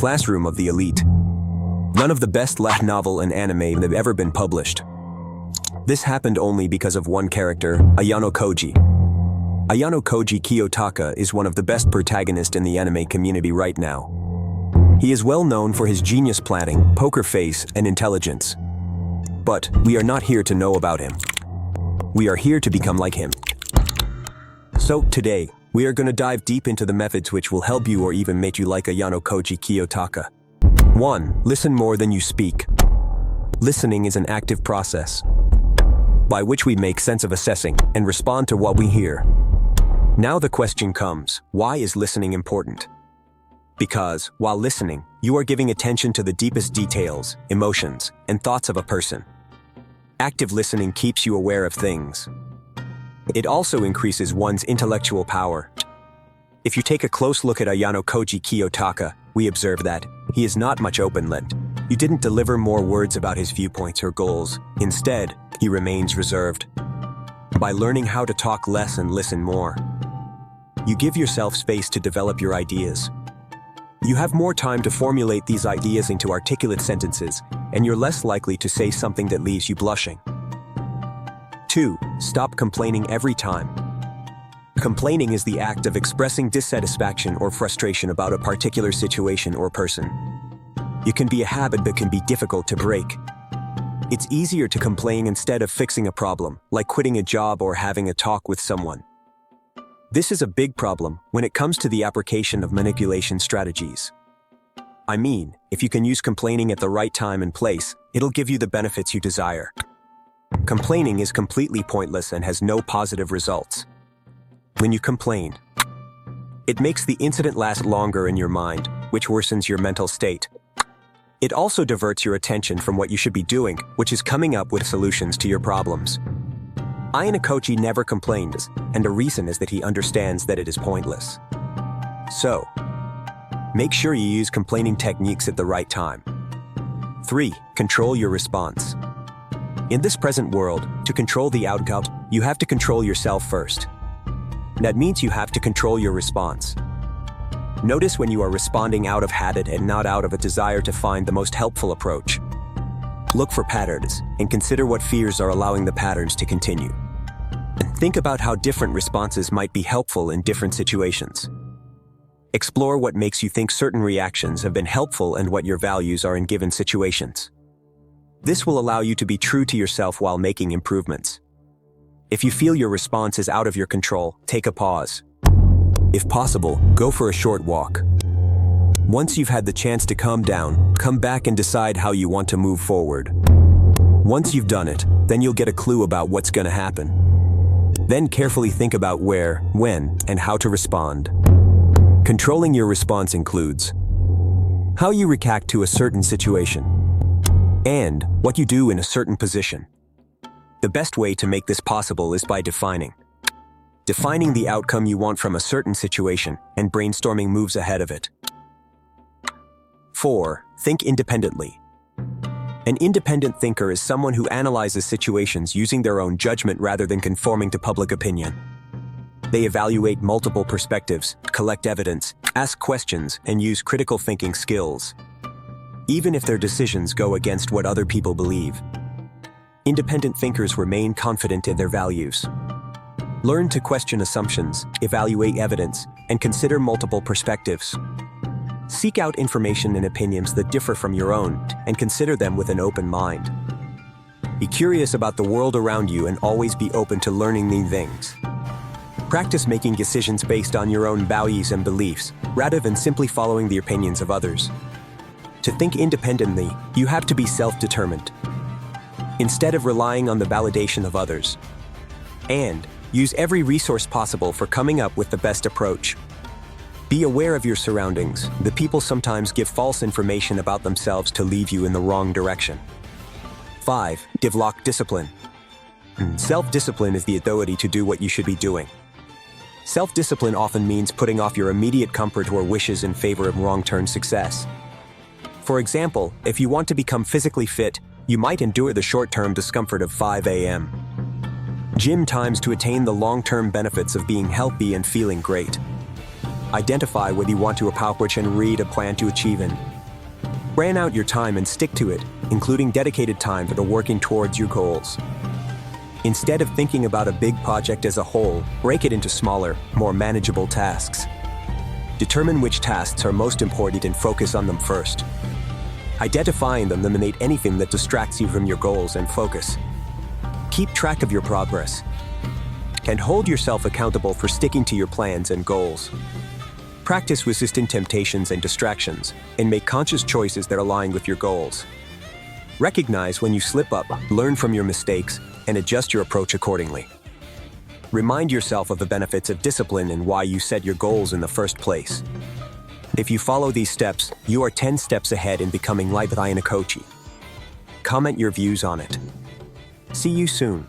classroom of the elite. None of the best light novel and anime have ever been published. This happened only because of one character, Ayanokoji. Ayanokoji Kiyotaka is one of the best protagonists in the anime community right now. He is well known for his genius planning, poker face, and intelligence. But we are not here to know about him. We are here to become like him. So today, we are going to dive deep into the methods which will help you or even make you like Ayanokoji Kiyotaka. 1. Listen more than you speak. Listening is an active process by which we make sense of assessing and respond to what we hear. Now the question comes, why is listening important? Because, while listening, you are giving attention to the deepest details, emotions, and thoughts of a person. Active listening keeps you aware of things. It also increases one's intellectual power. If you take a close look at Ayanokoji Kiyotaka, we observe that he is not much open-lipped. You didn't deliver more words about his viewpoints or goals. Instead, he remains reserved. By learning how to talk less and listen more, you give yourself space to develop your ideas. You have more time to formulate these ideas into articulate sentences, and you're less likely to say something that leaves you blushing. 2. Stop complaining every time. Complaining is the act of expressing dissatisfaction or frustration about a particular situation or person. It can be a habit that can be difficult to break. It's easier to complain instead of fixing a problem, like quitting a job or having a talk with someone. This is a big problem when it comes to the application of manipulation strategies. I mean, if you can use complaining at the right time and place, it'll give you the benefits you desire. Complaining is completely pointless and has no positive results. When you complain, it makes the incident last longer in your mind, which worsens your mental state. It also diverts your attention from what you should be doing, which is coming up with solutions to your problems. Ayanokoji never complains, and the reason is that he understands that it is pointless. So, make sure you use complaining techniques at the right time. 3. Control your response. In this present world, to control the outcome, you have to control yourself first. That means you have to control your response. Notice when you are responding out of habit and not out of a desire to find the most helpful approach. Look for patterns and consider what fears are allowing the patterns to continue. And think about how different responses might be helpful in different situations. Explore what makes you think certain reactions have been helpful and what your values are in given situations. This will allow you to be true to yourself while making improvements. If you feel your response is out of your control, take a pause. If possible, go for a short walk. Once you've had the chance to calm down, come back and decide how you want to move forward. Once you've done it, then you'll get a clue about what's going to happen. Then carefully think about where, when, and how to respond. Controlling your response includes how you react to a certain situation and what you do in a certain position. The best way to make this possible is by defining the outcome you want from a certain situation and brainstorming moves ahead of it. 4. Think independently. An independent thinker is someone who analyzes situations using their own judgment rather than conforming to public opinion. They evaluate multiple perspectives, collect evidence, ask questions, and use critical thinking skills, even if their decisions go against what other people believe. Independent thinkers remain confident in their values. Learn to question assumptions, evaluate evidence, and consider multiple perspectives. Seek out information and opinions that differ from your own, and consider them with an open mind. Be curious about the world around you and always be open to learning new things. Practice making decisions based on your own values and beliefs, rather than simply following the opinions of others. To think independently, you have to be self-determined, instead of relying on the validation of others. And use every resource possible for coming up with the best approach. Be aware of your surroundings. The people sometimes give false information about themselves to lead you in the wrong direction. 5. Develop discipline. Self-discipline is the ability to do what you should be doing. Self-discipline often means putting off your immediate comfort or wishes in favor of long-term success. For example, if you want to become physically fit, you might endure the short-term discomfort of 5 a.m. gym times to attain the long-term benefits of being healthy and feeling great. Identify what you want to accomplish and read a plan to achieve it. Plan out your time and stick to it, including dedicated time for the working towards your goals. Instead of thinking about a big project as a whole, break it into smaller, more manageable tasks. Determine which tasks are most important and focus on them first. Identifying them eliminate anything that distracts you from your goals and focus. Keep track of your progress. And hold yourself accountable for sticking to your plans and goals. Practice resisting temptations and distractions, and make conscious choices that align with your goals. Recognize when you slip up, learn from your mistakes, and adjust your approach accordingly. Remind yourself of the benefits of discipline and why you set your goals in the first place. If you follow these steps, you are 10 steps ahead in becoming like Ayanokoji. Comment your views on it. See you soon.